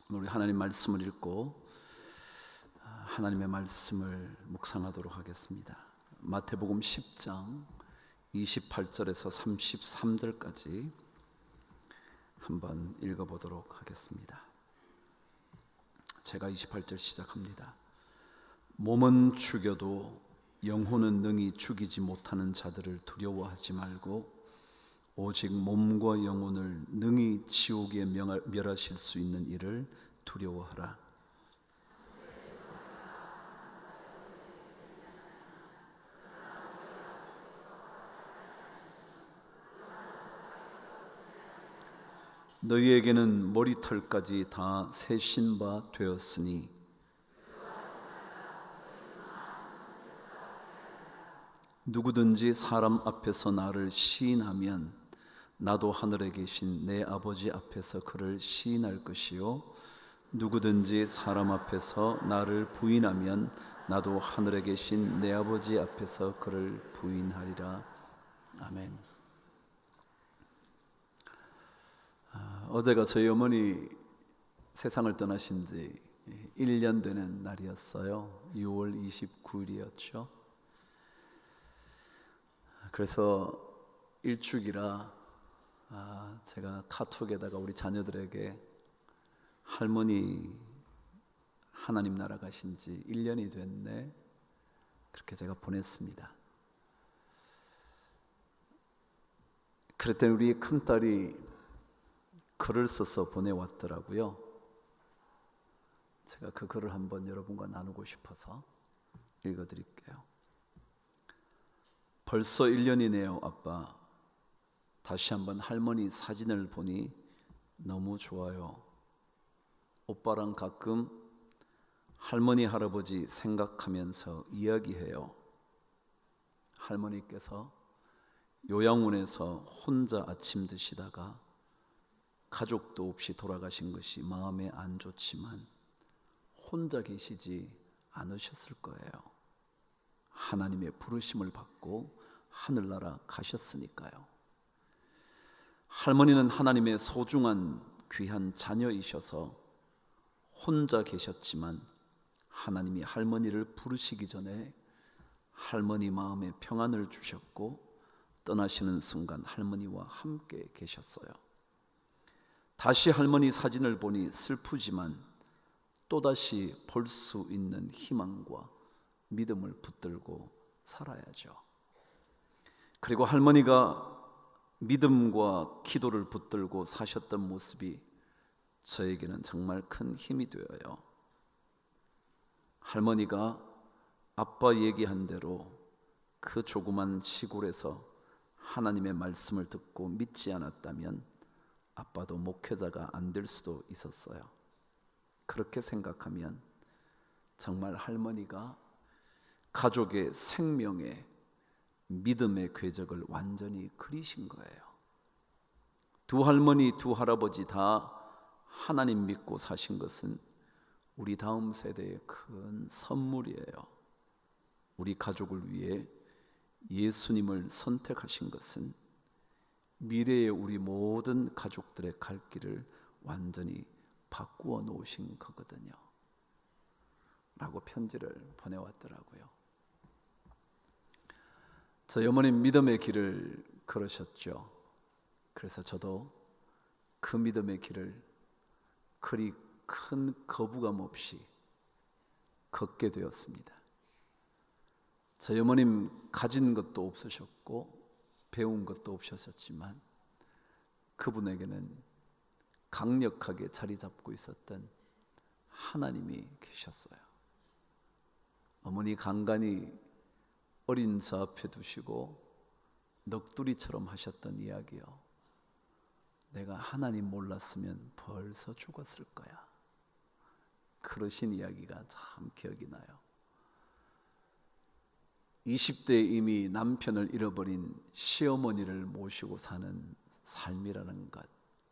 우리 하나님 말씀을 읽고 하나님의 말씀을 묵상하도록 하겠습니다. 마태복음 10장 28절에서 33절까지 한번 읽어보도록 하겠습니다. 제가 28절 시작합니다. 몸은 죽여도 영혼은 능히 죽이지 못하는 자들을 두려워하지 말고 오직 몸과 영혼을 능히 지옥에 멸하실 수 있는 이를 두려워하라. 너희에게는 머리털까지 다 세신 바 되었으니 누구든지 사람 앞에서 나를 시인하면 나도 하늘에 계신 내 아버지 앞에서 그를 시인할 것이요 누구든지 사람 앞에서 나를 부인하면 나도 하늘에 계신 내 아버지 앞에서 그를 부인하리라. 아멘. 어제가 저희 어머니 세상을 떠나신 지 1년 되는 날이었어요. 6월 29일이었죠. 그래서 일축이라 제가 카톡에다가 우리 자녀들에게 할머니 하나님 나라 가신 지 1년이 됐네, 그렇게 제가 보냈습니다. 그랬더니 우리 큰딸이 글을 써서 보내왔더라고요. 제가 그 글을 한번 여러분과 나누고 싶어서 읽어드릴게요. 벌써 1년이네요, 아빠. 다시 한번 할머니 사진을 보니 너무 좋아요. 오빠랑 가끔 할머니, 할아버지 생각하면서 이야기해요. 할머니께서 요양원에서 혼자 아침 드시다가 가족도 없이 돌아가신 것이 마음에 안 좋지만 혼자 계시지 않으셨을 거예요. 하나님의 부르심을 받고 하늘나라 가셨으니까요. 할머니는 하나님의 소중한 귀한 자녀이셔서 혼자 계셨지만 하나님이 할머니를 부르시기 전에 할머니 마음에 평안을 주셨고 떠나시는 순간 할머니와 함께 계셨어요. 다시 할머니 사진을 보니 슬프지만 또다시 볼 수 있는 희망과 믿음을 붙들고 살아야죠. 그리고 할머니가 믿음과 기도를 붙들고 사셨던 모습이 저에게는 정말 큰 힘이 되어요. 할머니가 아빠 얘기한 대로 그 조그만 시골에서 하나님의 말씀을 듣고 믿지 않았다면 아빠도 목회자가 안 될 수도 있었어요. 그렇게 생각하면 정말 할머니가 가족의 생명의 믿음의 궤적을 완전히 그리신 거예요. 두 할머니, 두 할아버지 다 하나님 믿고 사신 것은 우리 다음 세대의 큰 선물이에요. 우리 가족을 위해 예수님을 선택하신 것은 미래의 우리 모든 가족들의 갈 길을 완전히 바꾸어 놓으신 거거든요. 라고 편지를 보내왔더라고요. 저희 어머님 믿음의 길을 걸으셨죠. 그래서 저도 그 믿음의 길을 그리 큰 거부감 없이 걷게 되었습니다. 저희 어머님 가진 것도 없으셨고 배운 것도 없으셨지만 그분에게는 강력하게 자리 잡고 있었던 하나님이 계셨어요. 어머니 간간히 어린 저 앞에 두시고 넋두리처럼 하셨던 이야기요. 내가 하나님 몰랐으면 벌써 죽었을 거야. 그러신 이야기가 참 기억이 나요. 20대에 이미 남편을 잃어버린 시어머니를 모시고 사는 삶이라는 것,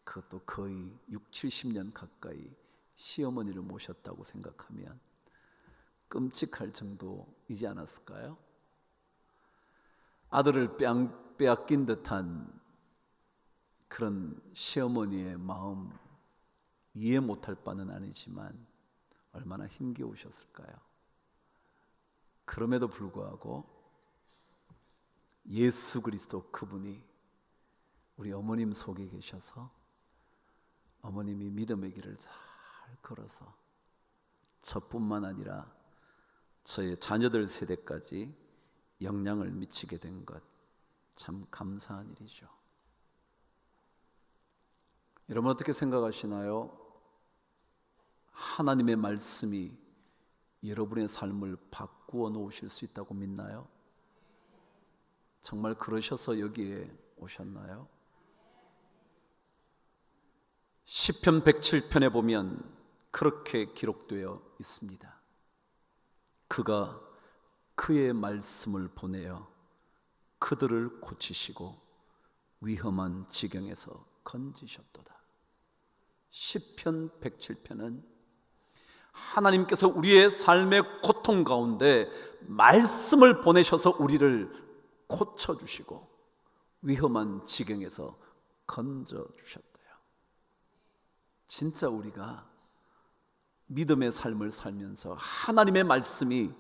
그것도 거의 60-70년 가까이 시어머니를 모셨다고 생각하면 끔찍할 정도이지 않았을까요? 아들을 빼앗긴 듯한 그런 시어머니의 마음 이해 못할 바는 아니지만 얼마나 힘겨우셨을까요? 그럼에도 불구하고 예수 그리스도 그분이 우리 어머님 속에 계셔서 어머님이 믿음의 길을 잘 걸어서 저뿐만 아니라 저의 자녀들 세대까지 영향을 미치게 된 것 참 감사한 일이죠. 여러분 어떻게 생각하시나요? 하나님의 말씀이 여러분의 삶을 바꾸어 놓으실 수 있다고 믿나요? 정말 그러셔서 여기에 오셨나요? 시편 107편에 보면 그렇게 기록되어 있습니다. 그가 그의 말씀을 보내어 그들을 고치시고 위험한 지경에서 건지셨도다. 시편 107편은 하나님께서 우리의 삶의 고통 가운데 말씀을 보내셔서 우리를 고쳐주시고 위험한 지경에서 건져주셨대요. 진짜 우리가 믿음의 삶을 살면서 하나님의 말씀이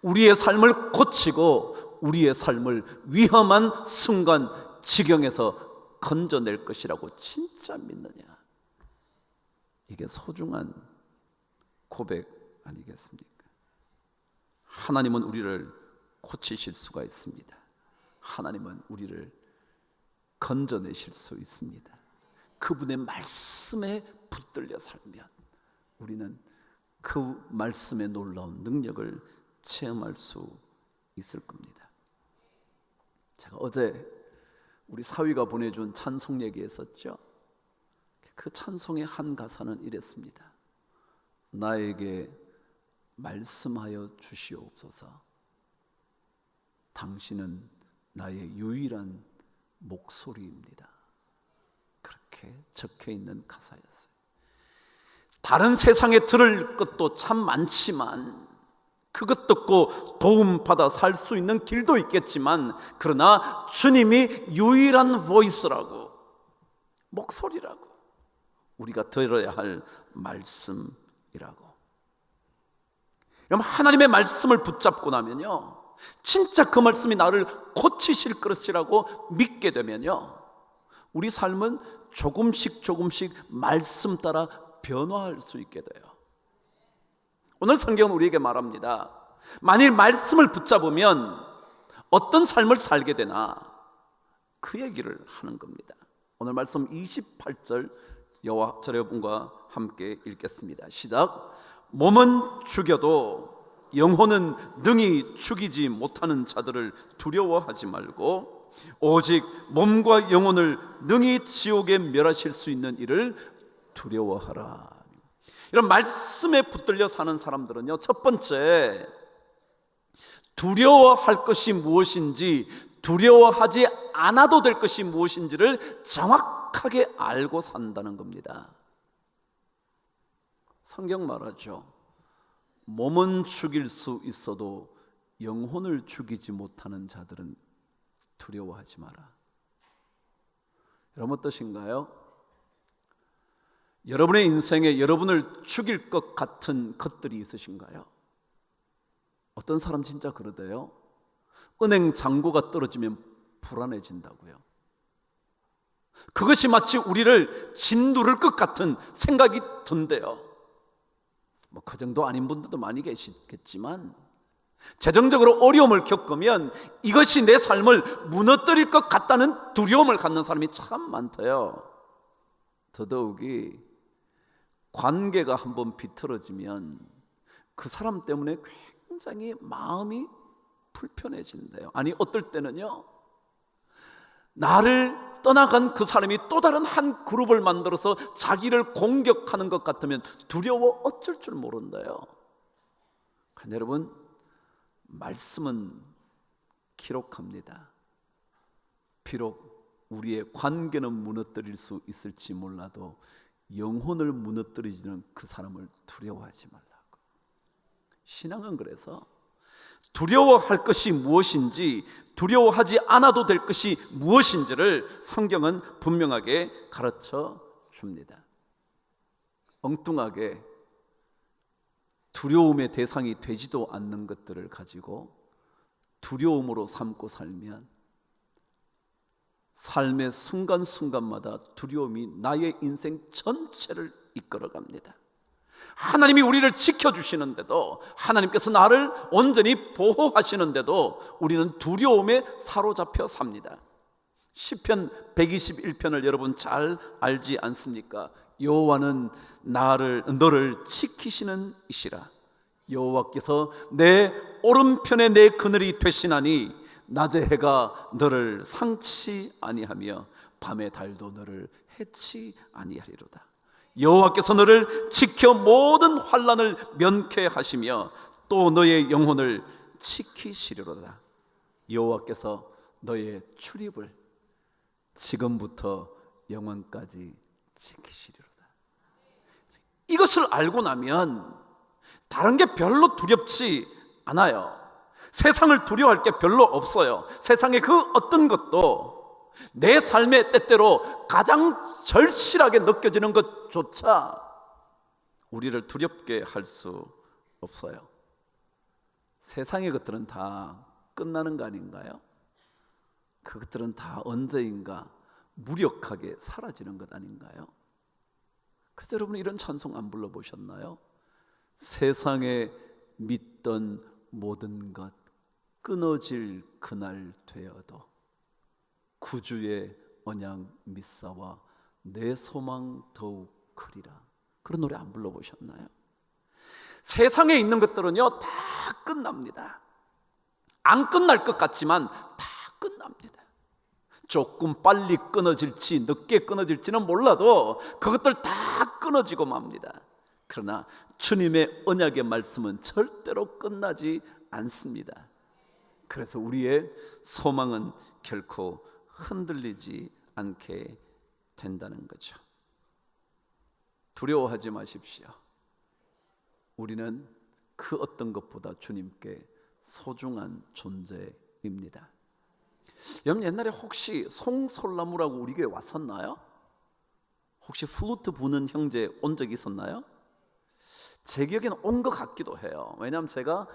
우리의 삶을 고치고 우리의 삶을 위험한 순간 지경에서 건져낼 것이라고 진짜 믿느냐? 이게 소중한 고백 아니겠습니까? 하나님은 우리를 고치실 수가 있습니다. 하나님은 우리를 건져내실 수 있습니다. 그분의 말씀에 붙들려 살면 우리는 그 말씀의 놀라운 능력을 체험할 수 있을 겁니다. 제가 어제 우리 사위가 보내준 찬송 얘기했었죠. 그 찬송의 한 가사는 이랬습니다. 나에게 말씀하여 주시옵소서. 당신은 나의 유일한 목소리입니다. 그렇게 적혀 있는 가사였어요. 다른 세상에 들을 것도 참 많지만 그것 듣고 도움받아 살 수 있는 길도 있겠지만 그러나 주님이 유일한 보이스라고, 목소리라고, 우리가 들어야 할 말씀이라고. 그럼 하나님의 말씀을 붙잡고 나면요, 진짜 그 말씀이 나를 고치실 것이라고 믿게 되면요, 우리 삶은 조금씩 말씀 따라 변화할 수 있게 돼요. 오늘 성경은 우리에게 말합니다. 만일 말씀을 붙잡으면 어떤 삶을 살게 되나 그 얘기를 하는 겁니다. 오늘 말씀 28절 여러분과 함께 읽겠습니다. 시작. 몸은 죽여도 영혼은 능히 죽이지 못하는 자들을 두려워하지 말고 오직 몸과 영혼을 능히 지옥에 멸하실 수 있는 이를 두려워하라. 이런 말씀에 붙들려 사는 사람들은요, 첫 번째, 두려워할 것이 무엇인지, 두려워하지 않아도 될 것이 무엇인지를 정확하게 알고 산다는 겁니다. 성경 말하죠. 몸은 죽일 수 있어도 영혼을 죽이지 못하는 자들은 두려워하지 마라. 여러분 어떠신가요? 여러분의 인생에 여러분을 죽일 것 같은 것들이 있으신가요? 어떤 사람 진짜 그러대요. 은행 잔고가 떨어지면 불안해진다고요. 그것이 마치 우리를 짓누를 것 같은 생각이 든대요. 뭐 그 정도 아닌 분들도 많이 계시겠지만 재정적으로 어려움을 겪으면 이것이 내 삶을 무너뜨릴 것 같다는 두려움을 갖는 사람이 참 많대요. 더더욱이 관계가 한번 비틀어지면 그 사람 때문에 굉장히 마음이 불편해진대요. 아니 어떨 때는요, 나를 떠나간 그 사람이 또 다른 한 그룹을 만들어서 자기를 공격하는 것 같으면 두려워 어쩔 줄 모른대요. 그런데 여러분, 말씀은 기록합니다. 비록 우리의 관계는 무너뜨릴 수 있을지 몰라도 영혼을 무너뜨리지는 그 사람을 두려워하지 말라고. 신앙은 그래서 두려워할 것이 무엇인지, 두려워하지 않아도 될 것이 무엇인지를 성경은 분명하게 가르쳐 줍니다. 엉뚱하게 두려움의 대상이 되지도 않는 것들을 가지고 두려움으로 삼고 살면 삶의 순간순간마다 두려움이 나의 인생 전체를 이끌어갑니다. 하나님이 우리를 지켜주시는데도, 하나님께서 나를 온전히 보호하시는데도 우리는 두려움에 사로잡혀 삽니다. 시편 121편을 여러분 잘 알지 않습니까? 여호와는 너를 지키시는 이시라. 여호와께서 내 오른편에 내 그늘이 되시나니 낮의 해가 너를 상치 아니하며 밤의 달도 너를 해치 아니하리로다. 여호와께서 너를 지켜 모든 환난을 면케하시며 또 너의 영혼을 지키시리로다. 여호와께서 너의 출입을 지금부터 영원까지 지키시리로다. 이것을 알고 나면 다른 게 별로 두렵지 않아요. 세상을 두려워할 게 별로 없어요. 세상의 그 어떤 것도 내 삶의 때때로 가장 절실하게 느껴지는 것조차 우리를 두렵게 할 수 없어요. 세상의 것들은 다 끝나는 거 아닌가요? 그것들은 다 언제인가 무력하게 사라지는 것 아닌가요? 그래서 여러분 이런 찬송 안 불러보셨나요? 세상에 믿던 모든 것 끊어질 그날 되어도 구주의 언약 믿사와 내 소망 더욱 크리라. 그런 노래 안 불러보셨나요? 세상에 있는 것들은요 다 끝납니다. 안 끝날 것 같지만 다 끝납니다. 조금 빨리 끊어질지 늦게 끊어질지는 몰라도 그것들 다 끊어지고 맙니다. 그러나 주님의 언약의 말씀은 절대로 끝나지 않습니다. 그래서 우리의 소망은 결코 흔들리지 않게 된다는 거죠. 두려워하지 마십시오. 우리는 그 어떤 것보다 주님께 소중한 존재입니다. 여러분 옛날에 혹시 송솔나무라고 우리 교회 왔었나요? 혹시 플루트 부는 형제 온 적 있었나요? 제 기억에는 온 것 같기도 해요. 왜냐하면 제가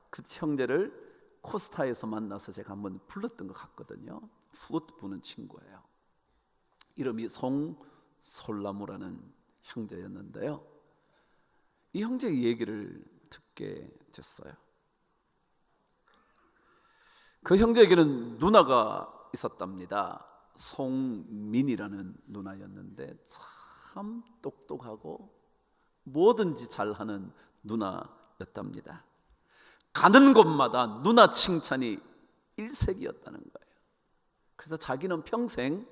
그 형제를 코스타에서 만나서 제가 한번 불렀던 것 같거든요. 플루트 부는 친구예요. 이름이 송솔나무라는 형제였는데요. 이 형제의 얘기를 듣게 됐어요. 그 형제에게는 누나가 있었답니다. 송민이라는 누나였는데 참 똑똑하고 뭐든지 잘하는 누나였답니다. 가는 곳마다 누나 칭찬이 일색이었다는 거예요. 그래서 자기는 평생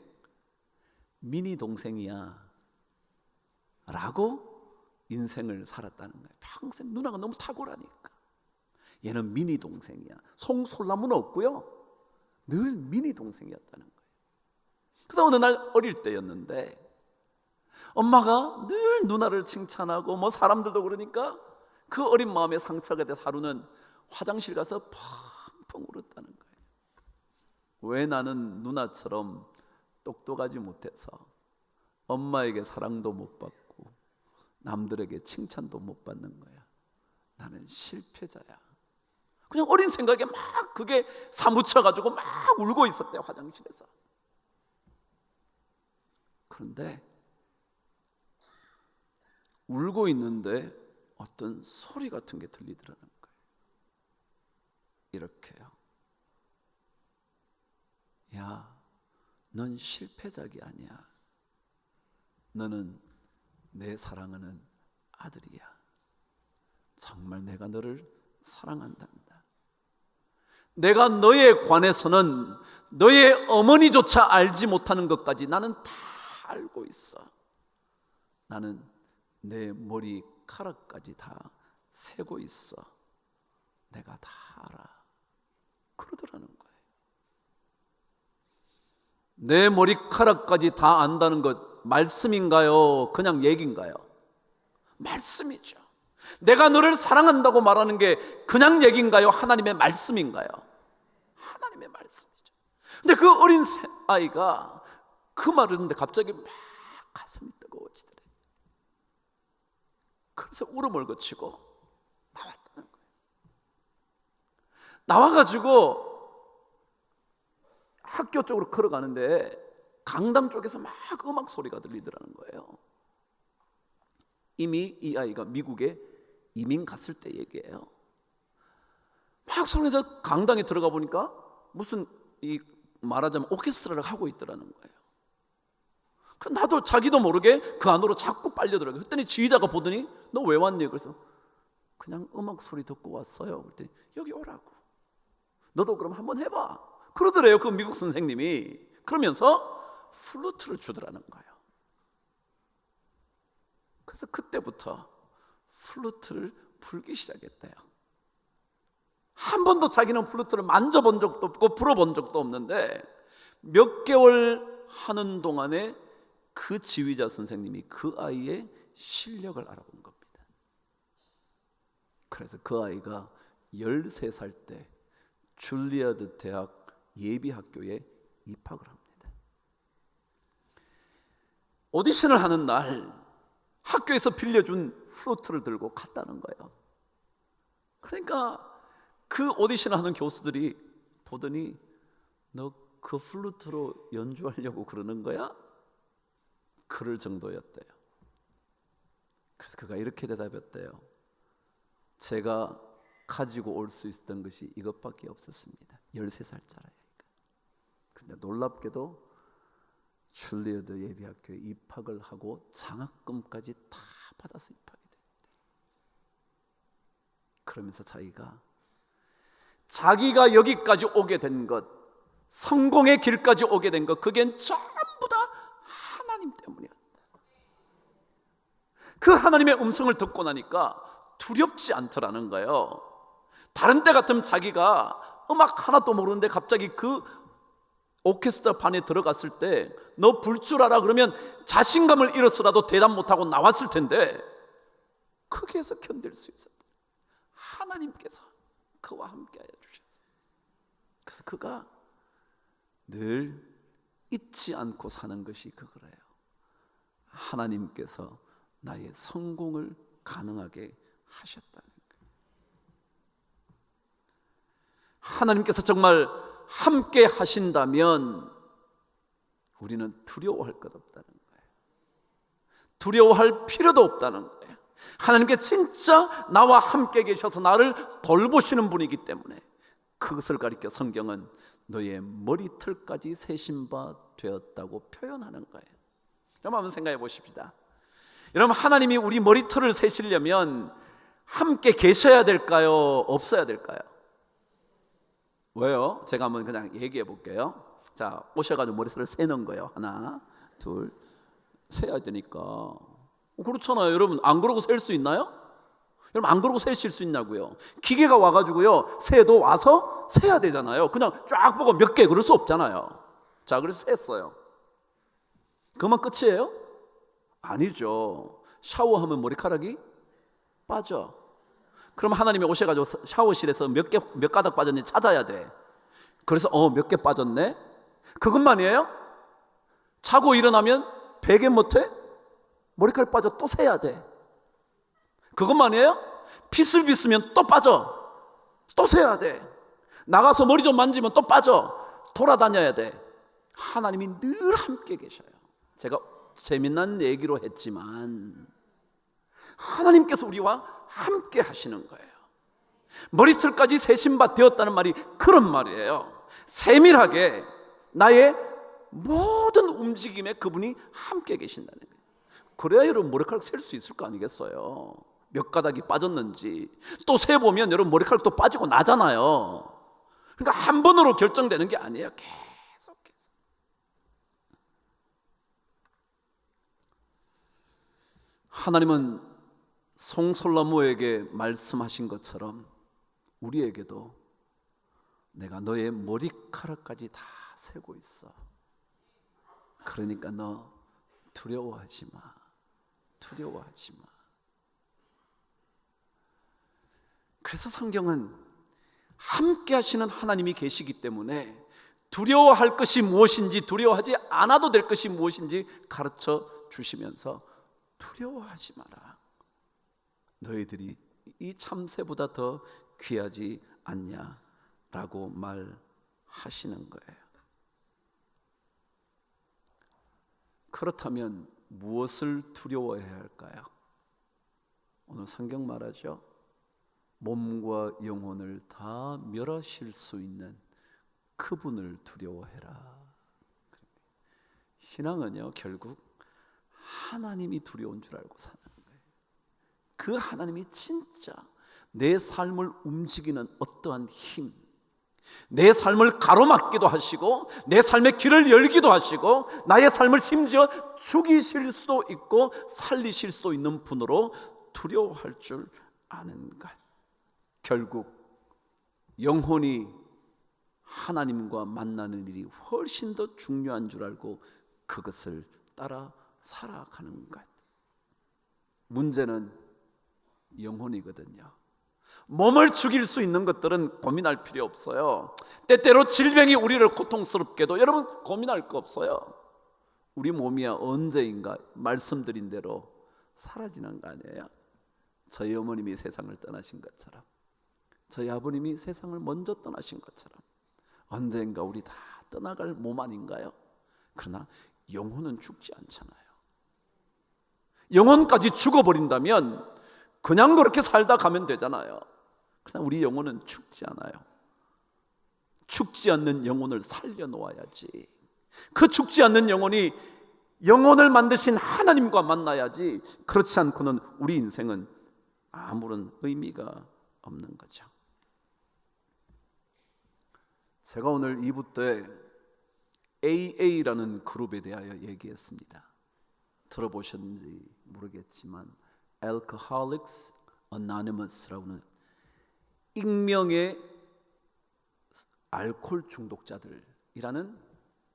민이 동생이야 라고 인생을 살았다는 거예요. 평생 누나가 너무 탁월하니까. 얘는 민이 동생이야. 송솔나무는 없고요. 늘 민이 동생이었다는 거예요. 그래서 어느 날 어릴 때였는데 엄마가 늘 누나를 칭찬하고 뭐 사람들도 그러니까 그 어린 마음에 상처가 돼서 하루는 화장실 가서 펑펑 울었다는 거예요. 왜 나는 누나처럼 똑똑하지 못해서 엄마에게 사랑도 못 받고 남들에게 칭찬도 못 받는 거야. 나는 실패자야. 그냥 어린 생각에 막 그게 사무쳐가지고 막 울고 있었대요, 화장실에서. 그런데 울고 있는데 어떤 소리 같은 게 들리더라는 거예요. 이렇게요. 야, 넌 실패작이 아니야. 너는 내 사랑하는 아들이야. 정말 내가 너를 사랑한단다. 내가 너에 관해서는 너의 어머니조차 알지 못하는 것까지 나는 다 알고 있어. 나는 내 머리카락까지 다 세고 있어. 내가 다 알아. 그러더라는 거예요. 내 머리카락까지 다 안다는 것 말씀인가요? 그냥 얘기인가요? 말씀이죠. 내가 너를 사랑한다고 말하는 게 그냥 얘기인가요? 하나님의 말씀인가요? 하나님의 말씀이죠. 근데 그 어린 아이가 그 말을 듣는데 갑자기 막 가슴이 뜨거워지더래. 그래서 울음을 거치고 나왔다는 거예요. 나와가지고 학교 쪽으로 걸어가는데 강당 쪽에서 막 음악 소리가 들리더라는 거예요. 이미 이 아이가 미국에 이민 갔을 때 얘기예요. 막 소리에서 강당에 들어가 보니까 무슨 말하자면 오케스트라를 하고 있더라는 거예요. 나도 자기도 모르게 그 안으로 자꾸 빨려들어가요. 그랬더니 지휘자가 보더니 너 왜 왔니? 그래서 그냥 음악 소리 듣고 왔어요. 그랬더니 여기 오라고. 너도 그럼 한번 해봐. 그러더래요. 그 미국 선생님이. 그러면서 플루트를 주더라는 거예요. 그래서 그때부터 플루트를 불기 시작했대요. 한 번도 자기는 플루트를 만져본 적도 없고 불어본 적도 없는데 몇 개월 하는 동안에 그 지휘자 선생님이 그 아이의 실력을 알아본 겁니다. 그래서 그 아이가 13살 때 줄리아드 대학 예비학교에 입학을 합니다. 오디션을 하는 날 학교에서 빌려준 플루트를 들고 갔다는 거예요. 그러니까 그 오디션을 하는 교수들이 보더니 너 그 플루트로 연주하려고 그러는 거야? 그럴 정도였대요. 그래서 그가 이렇게 대답했대요. 제가 가지고 올 수 있었던 것이 이것밖에 없었습니다. 13살짜리니까. 근데 놀랍게도 줄리아드 예비학교에 입학을 하고 장학금까지 다 받아서 입학이 됐대. 그러면서 자기가 여기까지 오게 된 것, 성공의 길까지 오게 된 것, 그게 전부 다 하나님 때문이었다. 그 하나님의 음성을 듣고 나니까 두렵지 않더라는 거예요. 다른 때 같으면 자기가 음악 하나도 모르는데 갑자기 그 오케스트라 반에 들어갔을 때 너 불 줄 알아? 그러면 자신감을 잃어서라도 대답 못하고 나왔을 텐데 거기에서 견딜 수 있었다. 하나님께서 그와 함께 하여 주셨어요. 그래서 그가 늘 잊지 않고 사는 것이 그거래요. 하나님께서 나의 성공을 가능하게 하셨다는 거예요. 하나님께서 정말 함께 하신다면 우리는 두려워할 것 없다는 거예요. 두려워할 필요도 없다는 거예요. 하나님께 진짜 나와 함께 계셔서 나를 돌보시는 분이기 때문에 그것을 가리켜 성경은 너의 머리털까지 세신 바 되었다고 표현하는 거예요. 여러분 한번 생각해 보십시다. 여러분 하나님이 우리 머리털을 세시려면 함께 계셔야 될까요? 없어야 될까요? 왜요? 제가 한번 그냥 얘기해 볼게요. 자, 오셔가지고 머리털을 세는 거예요. 하나, 둘, 세야 되니까. 그렇잖아요. 여러분 안 그러고 셀 수 있나요? 여러분 안 그러고 세실 수 있냐고요. 기계가 와가지고요 세도 와서 세야 되잖아요. 그냥 쫙 보고 몇 개 그럴 수 없잖아요. 자, 그래서 셌어요. 그만 끝이에요? 아니죠. 샤워하면 머리카락이 빠져. 그럼 하나님이 오셔가지고 샤워실에서 몇 가닥 빠졌는지 찾아야 돼. 그래서 몇 개 빠졌네. 그것만이에요? 자고 일어나면 베개 못해? 머리카락 빠져 또 세야 돼. 그것만이에요? 핏을 빗으면 또 빠져. 또 세야 돼. 나가서 머리 좀 만지면 또 빠져. 돌아다녀야 돼. 하나님이 늘 함께 계셔요. 제가 재미난 얘기로 했지만 하나님께서 우리와 함께 하시는 거예요. 머리털까지 세신 바 되었다는 말이 그런 말이에요. 세밀하게 나의 모든 움직임에 그분이 함께 계신다는 거예요. 그래야 여러분 머리카락 셀 수 있을 거 아니겠어요. 몇 가닥이 빠졌는지 또 세보면 여러분 머리카락도 빠지고 나잖아요. 그러니까 한 번으로 결정되는 게 아니에요. 계속해서. 하나님은 송솔로모에게 말씀하신 것처럼 우리에게도 내가 너의 머리카락까지 다 세고 있어. 그러니까 너 두려워하지 마. 두려워하지 마. 그래서 성경은 함께 하시는 하나님이 계시기 때문에 두려워할 것이 무엇인지, 두려워하지 않아도 될 것이 무엇인지 가르쳐 주시면서 두려워하지 마라. 너희들이 이 참새보다 더 귀하지 않냐라고 말하시는 거예요. 그렇다면 무엇을 두려워해야 할까요? 오늘 성경 말하죠. 몸과 영혼을 다 멸하실 수 있는 그분을 두려워해라. 신앙은요, 결국 하나님이 두려운 줄 알고 사는 거예요. 그 하나님이 진짜 내 삶을 움직이는 어떠한 힘, 내 삶을 가로막기도 하시고 내 삶의 길을 열기도 하시고 나의 삶을 심지어 죽이실 수도 있고 살리실 수도 있는 분으로 두려워할 줄 아는 것. 결국 영혼이 하나님과 만나는 일이 훨씬 더 중요한 줄 알고 그것을 따라 살아가는 것. 문제는 영혼이거든요. 몸을 죽일 수 있는 것들은 고민할 필요 없어요. 때때로 질병이 우리를 고통스럽게도 여러분 고민할 거 없어요. 우리 몸이야 언제인가 말씀드린 대로 사라지는 거 아니에요? 저희 어머님이 세상을 떠나신 것처럼, 저희 아버님이 세상을 먼저 떠나신 것처럼 언젠가 우리 다 떠나갈 몸 아닌가요? 그러나 영혼은 죽지 않잖아요. 영혼까지 죽어버린다면 그냥 그렇게 살다 가면 되잖아요. 그러나 우리 영혼은 죽지 않아요. 죽지 않는 영혼을 살려놓아야지. 그 죽지 않는 영혼이 영혼을 만드신 하나님과 만나야지. 그렇지 않고는 우리 인생은 아무런 의미가 없는 거죠. 제가 오늘 2부 때 AA라는 그룹에 대하여 얘기했습니다. 들어보셨는지 모르겠지만 Alcoholics Anonymous라고는 익명의 알코올 중독자들이라는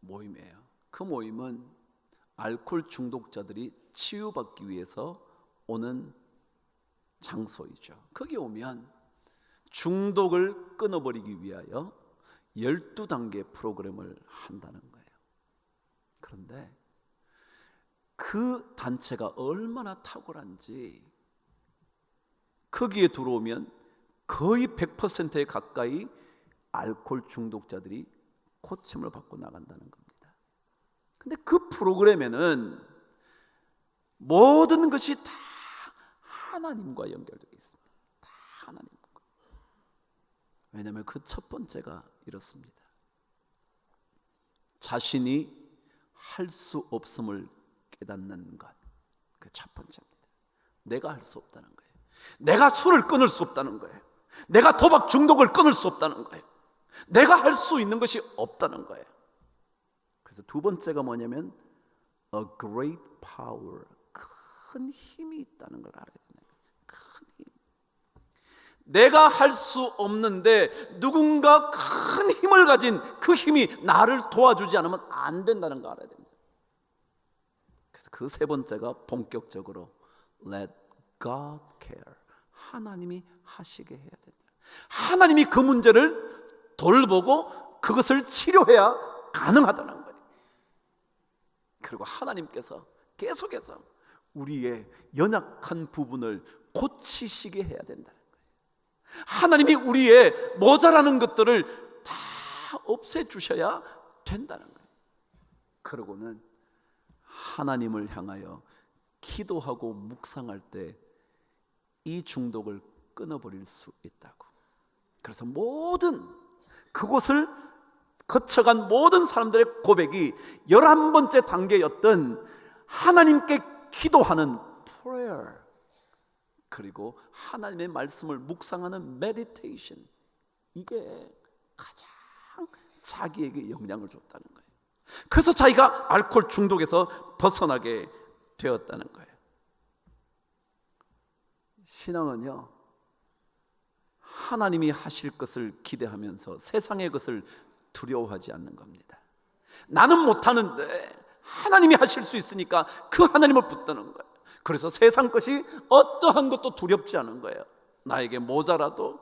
모임이에요. 그 모임은 알코올 중독자들이 치유받기 위해서 오는 장소이죠. 거기 오면 중독을 끊어버리기 위하여 12단계 프로그램을 한다는 거예요. 그런데 그 단체가 얼마나 탁월한지 거기에 들어오면 거의 100%에 가까이 알코올 중독자들이 고침을 받고 나간다는 겁니다. 근데 그 프로그램에는 모든 것이 다 하나님과 연결되어 있습니다. 다 하나님과. 왜냐하면 그 첫 번째가 이렇습니다. 자신이 할 수 없음을 깨닫는 것. 그 첫 번째입니다. 내가 할 수 없다는 거예요. 내가 술을 끊을 수 없다는 거예요. 내가 도박 중독을 끊을 수 없다는 거예요. 내가 할 수 있는 것이 없다는 거예요. 그래서 두 번째가 뭐냐면 A great power, 큰 힘이 있다는 걸 알아야 됩니다. 큰 힘. 내가 할 수 없는데 누군가 큰 힘을 가진 그 힘이 나를 도와주지 않으면 안 된다는 걸 알아야 됩니다. 그래서 그 세 번째가 본격적으로 Let God care. 하나님이 하시게 해야 된다. 하나님이 그 문제를 돌보고 그것을 치료해야 가능하다는 거예요. 그리고 하나님께서 계속해서 우리의 연약한 부분을 고치시게 해야 된다는 거예요. 하나님이 우리의 모자라는 것들을 다 없애주셔야 된다는 거예요. 그러고는 하나님을 향하여 기도하고 묵상할 때 이 중독을 끊어버릴 수 있다고. 그래서 모든 그곳을 거쳐간 모든 사람들의 고백이 11번째 단계였던 하나님께 기도하는 prayer, 그리고 하나님의 말씀을 묵상하는 meditation, 이게 가장 자기에게 영향을 줬다는 거예요. 그래서 자기가 알코올 중독에서 벗어나게 되었다는 거예요. 신앙은요, 하나님이 하실 것을 기대하면서 세상의 것을 두려워하지 않는 겁니다. 나는 못하는데 하나님이 하실 수 있으니까 그 하나님을 붙드는 거예요. 그래서 세상 것이 어떠한 것도 두렵지 않은 거예요. 나에게 모자라도,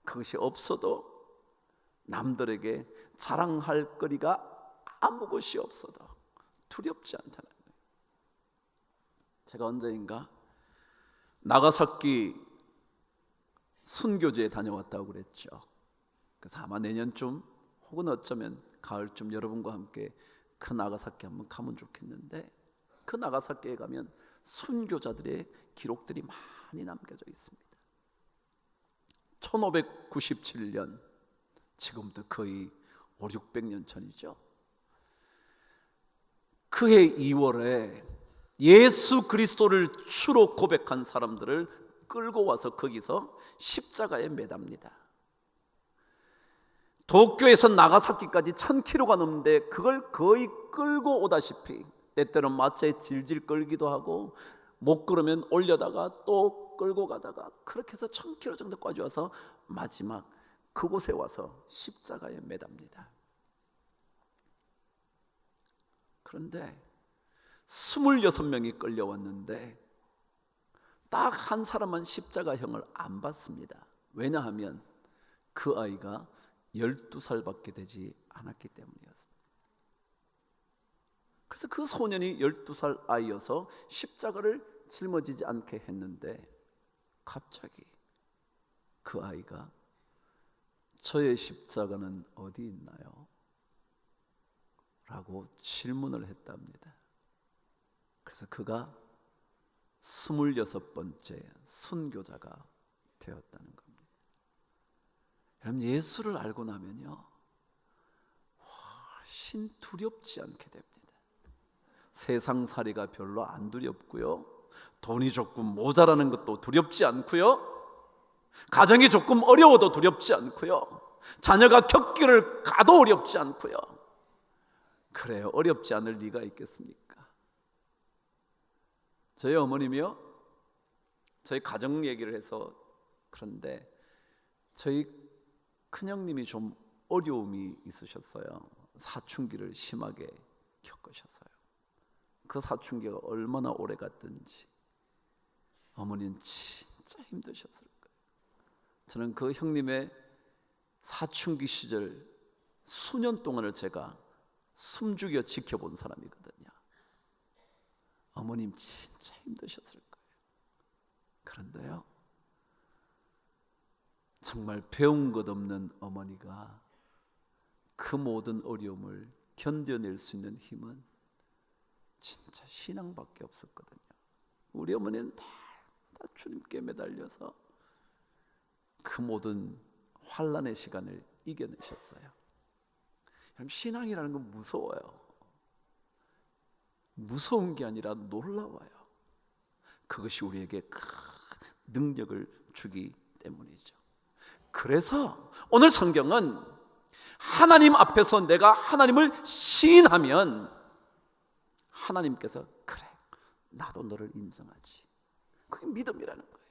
그것이 없어도, 남들에게 자랑할 거리가 아무 것이 없어도 두렵지 않다는 거예요. 제가 언제인가 나가사키 순교지에 다녀왔다고 그랬죠. 그래서 아마 내년쯤 혹은 어쩌면 가을쯤 여러분과 함께 그 나가사키 한번 가면 좋겠는데, 그 나가사키에 가면 순교자들의 기록들이 많이 남겨져 있습니다. 1597년, 지금부터 거의 500~600년 전이죠. 그해 2월에 예수 그리스도를 주로 고백한 사람들을 끌고 와서 거기서 십자가에 매답니다. 도쿄에서 나가사키까지 1000km가 넘는데 그걸 거의 끌고 오다시피, 때때로는 마차에 질질 끌기도 하고 못 걸으면 올려다가 또 끌고 가다가, 그렇게 해서 1000km 정도까지 와서 마지막 그곳에 와서 십자가에 매답니다. 그런데 26명이 끌려왔는데 딱 한 사람은 십자가형을 안 받습니다. 왜냐하면 그 아이가 12살밖에 되지 않았기 때문이었습니다. 그래서 그 소년이 12살 아이여서 십자가를 짊어지지 않게 했는데, 갑자기 그 아이가 저의 십자가는 어디 있나요? 라고 질문을 했답니다. 그래서 그가 26번째 순교자가 되었다는 겁니다. 여러분, 예수를 알고 나면요, 훨씬 두렵지 않게 됩니다. 세상살이가 별로 안 두렵고요, 돈이 조금 모자라는 것도 두렵지 않고요, 가정이 조금 어려워도 두렵지 않고요, 자녀가 격기를 가도 어렵지 않고요. 그래요, 어렵지 않을 리가 있겠습니까? 저희 어머님이요, 저희 가정 얘기를 해서 그런데 저희 큰형님이 좀 어려움이 있으셨어요. 사춘기를 심하게 겪으셨어요. 그 사춘기가 얼마나 오래 갔든지 어머니는 진짜 힘드셨을 거예요. 저는 그 형님의 사춘기 시절 수년 동안을 제가 숨죽여 지켜본 사람이거든요. 어머님 진짜 힘드셨을 거예요. 그런데요, 정말 배운 것 없는 어머니가 그 모든 어려움을 견뎌낼 수 있는 힘은 진짜 신앙밖에 없었거든요. 우리 어머니는 다 주님께 매달려서 그 모든 환난의 시간을 이겨내셨어요. 여러분, 신앙이라는 건 무서워요. 무서운 게 아니라 놀라워요. 그것이 우리에게 큰 능력을 주기 때문이죠. 그래서 오늘 성경은 하나님 앞에서 내가 하나님을 시인하면 하나님께서 그래, 나도 너를 인정하지. 그게 믿음이라는 거예요.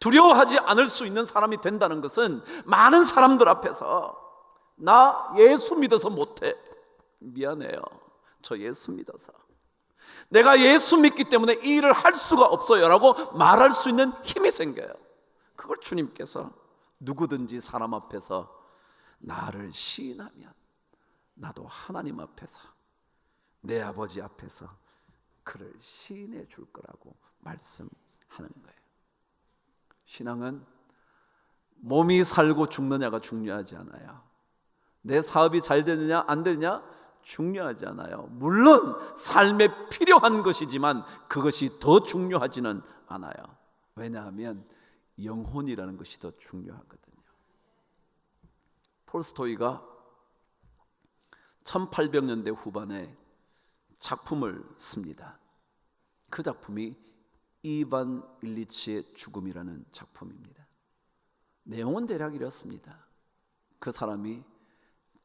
두려워하지 않을 수 있는 사람이 된다는 것은 많은 사람들 앞에서 나 예수 믿어서 못해, 미안해요, 저 예수 믿어서, 내가 예수 믿기 때문에 이 일을 할 수가 없어요 라고 말할 수 있는 힘이 생겨요. 그걸 주님께서 누구든지 사람 앞에서 나를 시인하면 나도 하나님 앞에서, 내 아버지 앞에서 그를 시인해 줄 거라고 말씀하는 거예요. 신앙은 몸이 살고 죽느냐가 중요하지 않아요. 내 사업이 잘 되느냐 안 되느냐 중요하지 않아요. 물론 삶에 필요한 것이지만 그것이 더 중요하지는 않아요. 왜냐하면 영혼이라는 것이 더 중요하거든요. 톨스토이가 1800년대 후반에 작품을 씁니다. 그 작품이 이반 일리치의 죽음이라는 작품입니다. 내용은 대략 이렇습니다. 그 사람이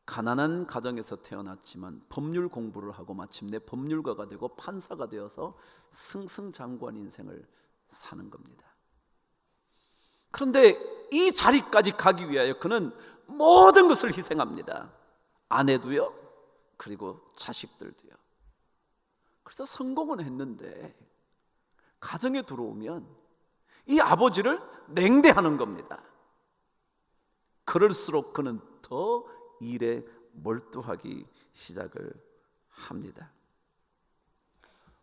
가난한 가정에서 태어났지만 법률 공부를 하고 마침내 법률가가 되고 판사가 되어서 승승장구한 인생을 사는 겁니다. 그런데 이 자리까지 가기 위하여 그는 모든 것을 희생합니다. 아내도요, 그리고 자식들도요. 그래서 성공은 했는데 가정에 들어오면 이 아버지를 냉대하는 겁니다. 그럴수록 그는 더 일에 몰두하기 시작을 합니다.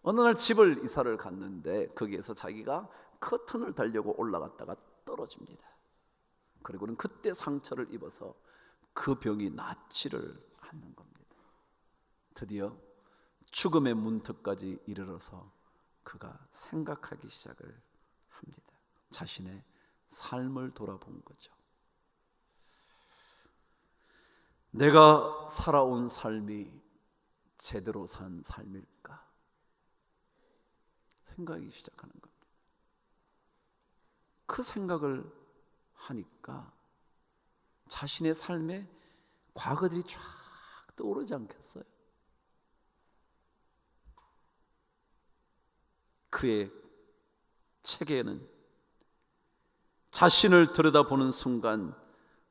어느 날 집을 이사를 갔는데 거기에서 자기가 커튼을 달려고 올라갔다가 떨어집니다. 그리고는 그때 상처를 입어서 그 병이 낫지를 않는 겁니다. 드디어 죽음의 문턱까지 이르러서 그가 생각하기 시작을 합니다. 자신의 삶을 돌아본 거죠. 내가 살아온 삶이 제대로 산 삶일까? 생각하기 시작하는 겁니다. 그 생각을 하니까 자신의 삶에 과거들이 쫙 떠오르지 않겠어요? 그의 책에는 자신을 들여다보는 순간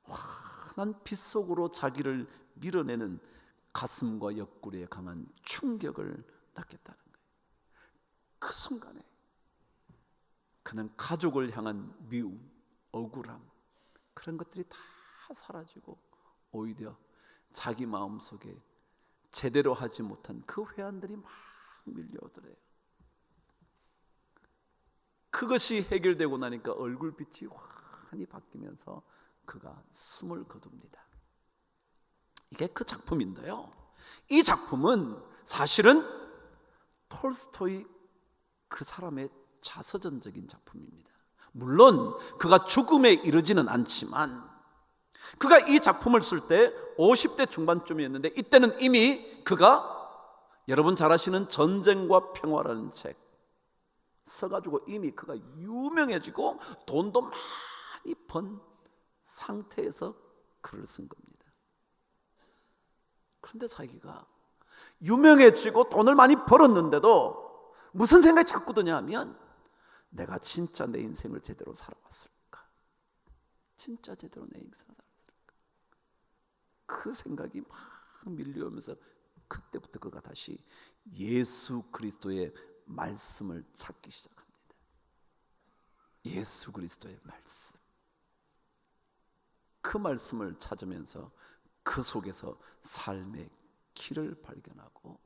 환한 빛 속으로 자기를 밀어내는 가슴과 옆구리에 강한 충격을 낳겠다는 거예요. 그 순간에 그는 가족을 향한 미움, 억울함, 그런 것들이 다 사라지고 오히려 자기 마음속에 제대로 하지 못한 그 회한들이 막 밀려오더래요. 그것이 해결되고 나니까 얼굴빛이 환히 바뀌면서 그가 숨을 거둡니다. 이게 그 작품인데요, 이 작품은 사실은 톨스토이 그 사람의 자서전적인 작품입니다. 물론 그가 죽음에 이르지는 않지만 그가 이 작품을 쓸 때 50대 중반쯤이었는데 이때는 이미 그가 여러분 잘 아시는 전쟁과 평화라는 책 써가지고 이미 그가 유명해지고 돈도 많이 번 상태에서 글을 쓴 겁니다. 그런데 자기가 유명해지고 돈을 많이 벌었는데도 무슨 생각이 자꾸 드냐면 내가 진짜 내 인생을 제대로 살아왔을까? 진짜 제대로 내 인생을 살아왔을까? 그 생각이 막 밀려오면서 그때부터 그가 다시 예수 그리스도의 말씀을 찾기 시작합니다. 예수 그리스도의 말씀. 그 말씀을 찾으면서 그 속에서 삶의 길을 발견하고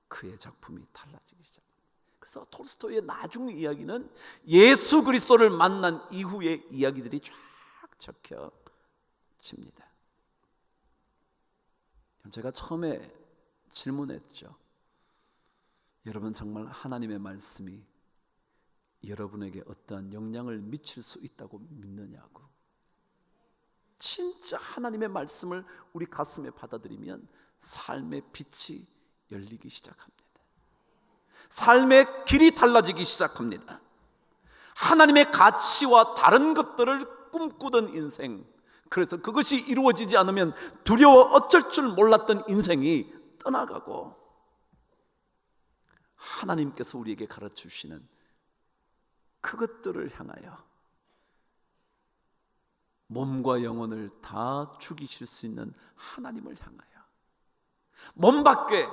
그의 작품이 달라지기 시작합니다. 그래서 톨스토이의 나중 이야기는 예수 그리스도를 만난 이후의 이야기들이 쫙 적혀집니다. 제가 처음에 질문했죠. 여러분 정말 하나님의 말씀이 여러분에게 어떠한 영향을 미칠 수 있다고 믿느냐고. 진짜 하나님의 말씀을 우리 가슴에 받아들이면 삶의 빛이 열리기 시작합니다. 삶의 길이 달라지기 시작합니다. 하나님의 가치와 다른 것들을 꿈꾸던 인생, 그래서 그것이 이루어지지 않으면 두려워 어쩔 줄 몰랐던 인생이 떠나가고 하나님께서 우리에게 가르쳐주시는 그것들을 향하여 몸과 영혼을 다 죽이실 수 있는 하나님을 향하여 몸 밖에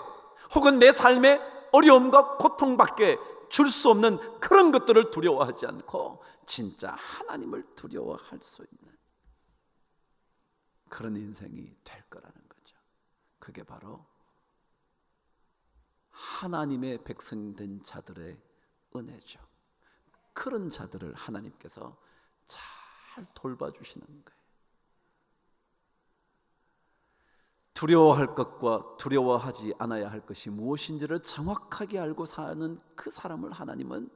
혹은 내 삶의 어려움과 고통밖에 줄 수 없는 그런 것들을 두려워하지 않고 진짜 하나님을 두려워할 수 있는 그런 인생이 될 거라는 거죠. 그게 바로 하나님의 백성된 자들의 은혜죠. 그런 자들을 하나님께서 잘 돌봐주시는 거예요. 두려워할 것과 두려워하지 않아야 할 것이 무엇인지를 정확하게 알고 사는 그 사람을 하나님은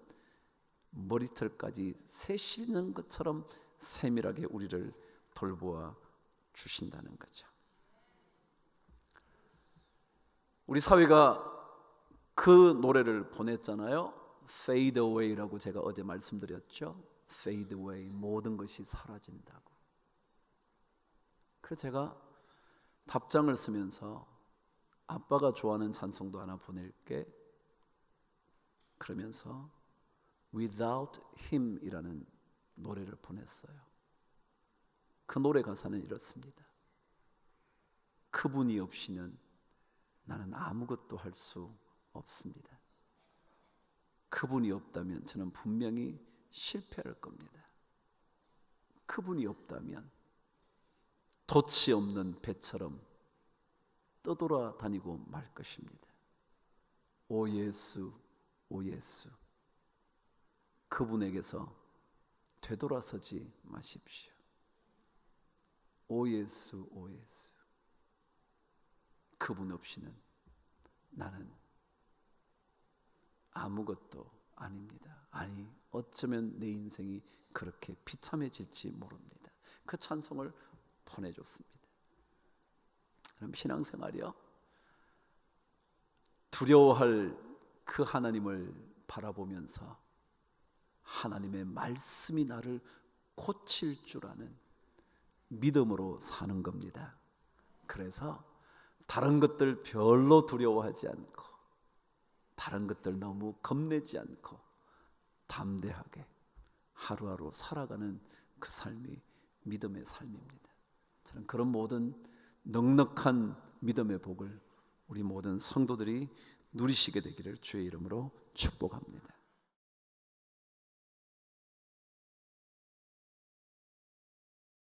머리털까지 세시는 것처럼 세밀하게 우리를 돌보아 주신다는 거죠. 우리 사회가 그 노래를 보냈잖아요. Fade away라고 제가 어제 말씀드렸죠. Fade away, 모든 것이 사라진다고. 그래서 제가 답장을 쓰면서 아빠가 좋아하는 찬송도 하나 보낼게 그러면서 Without Him 이라는 노래를 보냈어요. 그 노래 가사는 이렇습니다. 그분이 없이는 나는 아무것도 할 수 없습니다. 그분이 없다면 저는 분명히 실패할 겁니다. 그분이 없다면 돛이 없는 배처럼 떠돌아다니고 말 것입니다. 오 예수, 오 예수, 그분에게서 되돌아서지 마십시오. 오 예수, 오 예수, 그분 없이는 나는 아무것도 아닙니다. 아니, 어쩌면 내 인생이 그렇게 비참해질지 모릅니다. 그 찬송을 보내줬습니다. 그럼 신앙생활이요, 두려워할 그 하나님을 바라보면서 하나님의 말씀이 나를 고칠 줄 아는 믿음으로 사는 겁니다. 그래서 다른 것들 별로 두려워하지 않고, 다른 것들 너무 겁내지 않고 담대하게 하루하루 살아가는 그 삶이 믿음의 삶입니다. 저는 그런 모든 넉넉한 믿음의 복을 우리 모든 성도들이 누리시게 되기를 주의 이름으로 축복합니다.